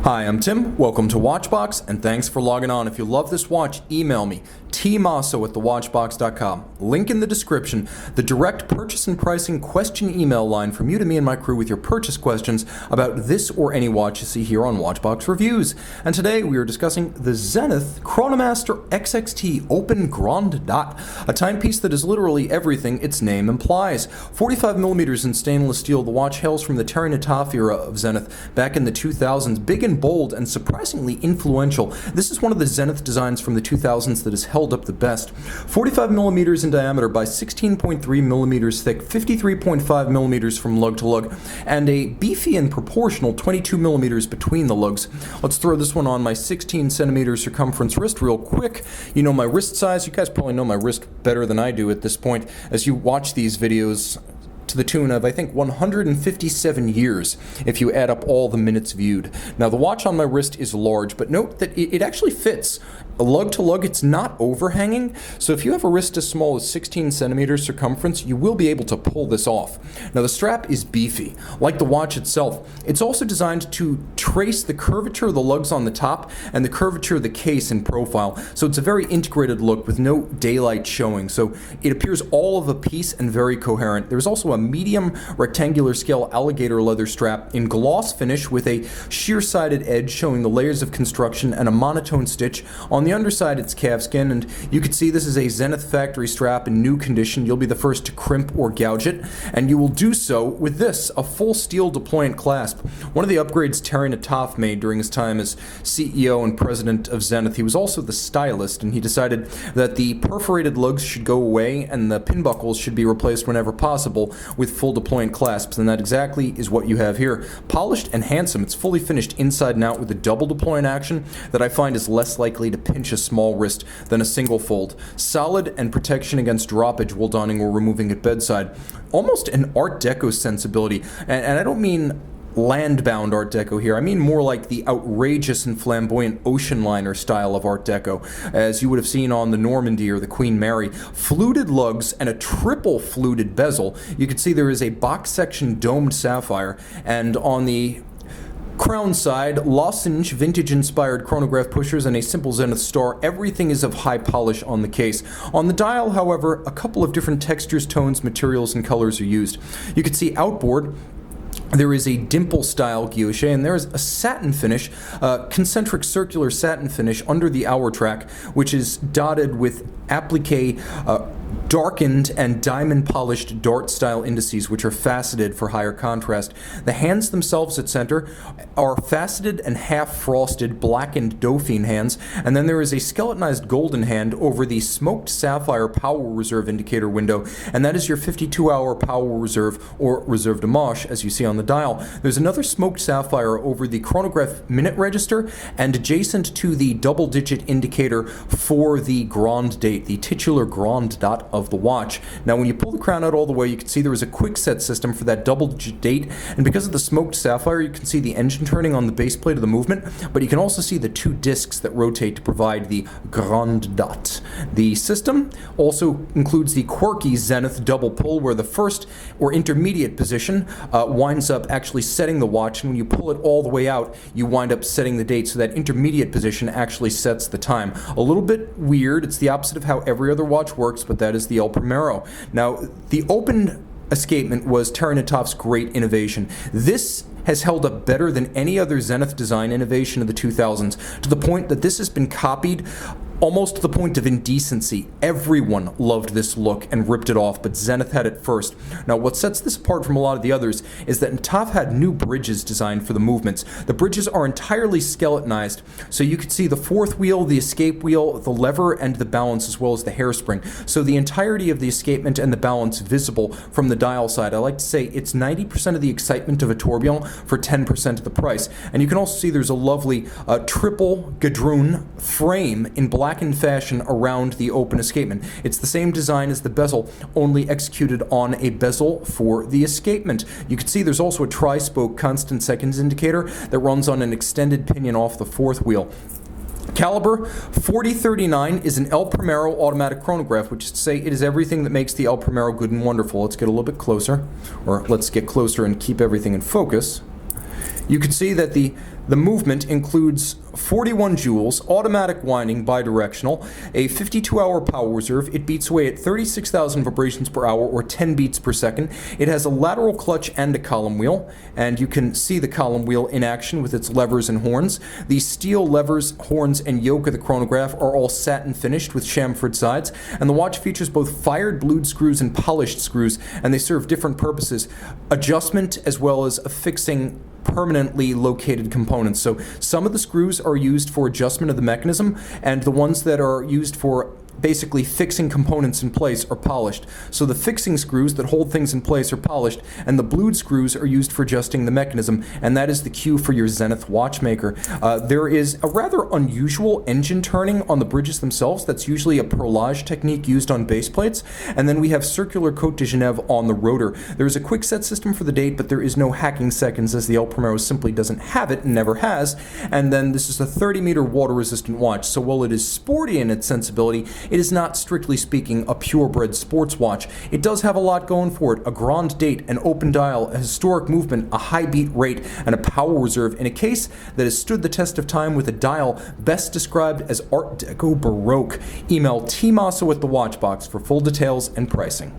Hi, I'm Tim. Welcome to Watchbox, and thanks for logging on. If you love this watch, email me, tmosso@thewatchbox.com. Link in the description, the direct purchase and pricing question email line from you to me and my crew with your purchase questions about this or any watch you see here on Watchbox Reviews. And today we are discussing the Zenith Chronomaster XXT Open Grande Dot, a timepiece that is literally everything its name implies. 45mm in stainless steel, the watch hails from the Terry Nataf era of Zenith back in the 2000s, big and bold and surprisingly influential. This is one of the Zenith designs from the 2000s that has held up the best. 45mm in diameter by 16.3mm thick, 53.5mm from lug to lug, and a beefy and proportional 22mm between the lugs. Let's throw this one on my 16cm circumference wrist real quick. You know my wrist size. You guys probably know my wrist better than I do at this point as you watch these videos to the tune of, I think, 157 years if you add up all the minutes viewed. Now, the watch on my wrist is large, but note that it actually fits. A lug to lug, it's not overhanging, so if you have a wrist as small as 16cm circumference, you will be able to pull this off. Now, the strap is beefy. Like the watch itself, it's also designed to trace the curvature of the lugs on the top and the curvature of the case in profile, so it's a very integrated look with no daylight showing, so it appears all of a piece and very coherent. There's also a medium rectangular scale alligator leather strap in gloss finish with a sheer-sided edge showing the layers of construction and a monotone stitch. On the underside, it's calfskin, and you can see this is a Zenith factory strap in new condition. You'll be the first to crimp or gouge it, and you will do so with this, a full steel deployant clasp. One of the upgrades Terry Nataf made during his time as CEO and president of Zenith. He was also the stylist, and he decided that the perforated lugs should go away and the pin buckles should be replaced whenever possible with full deployant clasps, and that exactly is what you have here. Polished and handsome, it's fully finished inside and out with a double deployant action that I find is less likely to pinch a small wrist than a single fold. Solid and protection against droppage while donning or removing at bedside. Almost an Art Deco sensibility, and I don't mean land-bound Art Deco here. I mean more like the outrageous and flamboyant ocean liner style of Art Deco, as you would have seen on the Normandy or the Queen Mary. Fluted lugs and a triple fluted bezel. You can see there is a box section domed sapphire, and on the crown side, lozenge vintage-inspired chronograph pushers and a simple Zenith star. Everything is of high polish on the case. On the dial, however, a couple of different textures, tones, materials, and colors are used. You can see outboard, there is a dimple-style guilloche, and there is a satin finish, concentric circular satin finish under the hour track, which is dotted with applique darkened and diamond-polished dart-style indices, which are faceted for higher contrast. The hands themselves at center are faceted and half-frosted blackened Dauphine hands, and then there is a skeletonized golden hand over the smoked sapphire power reserve indicator window, and that is your 52-hour power reserve, or reserve de marche, as you see on the dial. There's another smoked sapphire over the chronograph minute register, and adjacent to the double-digit indicator for the Grande date, the titular Grande dot of the watch. Now, when you pull the crown out all the way, you can see there is a quick set system for that double date, and because of the smoked sapphire, you can see the engine turning on the base plate of the movement, but you can also see the two discs that rotate to provide the Grande dot. The system also includes the quirky Zenith double pull, where the first or intermediate position winds up actually setting the watch, and when you pull it all the way out, you wind up setting the date, so that intermediate position actually sets the time. A little bit weird. It's the opposite of how every other watch works, but that is the El Primero. Now, the open escapement was Terry Nataf's great innovation. This has held up better than any other Zenith design innovation of the 2000s, to the point that this has been copied almost to the point of indecency. Everyone loved this look and ripped it off, but Zenith had it first. Now, what sets this apart from a lot of the others is that Nataf had new bridges designed for the movements. The bridges are entirely skeletonized, so you can see the fourth wheel, the escape wheel, the lever, and the balance, as well as the hairspring. So the entirety of the escapement and the balance visible from the dial side. I like to say it's 90% of the excitement of a tourbillon for 10% of the price. And you can also see there's a lovely triple gadroon frame in blackened fashion around the open escapement. It's the same design as the bezel, only executed on a bezel for the escapement. You can see there's also a tri-spoke constant seconds indicator that runs on an extended pinion off the fourth wheel. Caliber 4039 is an El Primero automatic chronograph, which is to say it is everything that makes the El Primero good and wonderful. Let's get a little bit closer, or let's get closer and keep everything in focus. You can see that the The movement includes 41 joules, automatic winding, bidirectional, a 52-hour power reserve. It beats away at 36,000 vibrations per hour or 10 beats per second. It has a lateral clutch and a column wheel, and you can see the column wheel in action with its levers and horns. The steel levers, horns, and yoke of the chronograph are all satin finished with chamfered sides, and the watch features both fired blued screws and polished screws, and they serve different purposes: adjustment as well as affixing permanently located components. So some of the screws are used for adjustment of the mechanism, and the ones that are used for basically fixing components in place are polished. So the fixing screws that hold things in place are polished, and the blued screws are used for adjusting the mechanism, and that is the cue for your Zenith watchmaker. There is a rather unusual engine turning on the bridges themselves. That's usually a perlage technique used on base plates, and then we have circular Cote de Genève on the rotor. There is a quick set system for the date, but there is no hacking seconds, as the El Primero simply doesn't have it and never has. And then this is a 30-meter water-resistant watch, so while it is sporty in its sensibility, it is not, strictly speaking, a purebred sports watch. It does have a lot going for it: a Grande date, an open dial, a historic movement, a high beat rate, and a power reserve in a case that has stood the test of time with a dial best described as Art Deco Baroque. Email tmosso@thewatchbox for full details and pricing.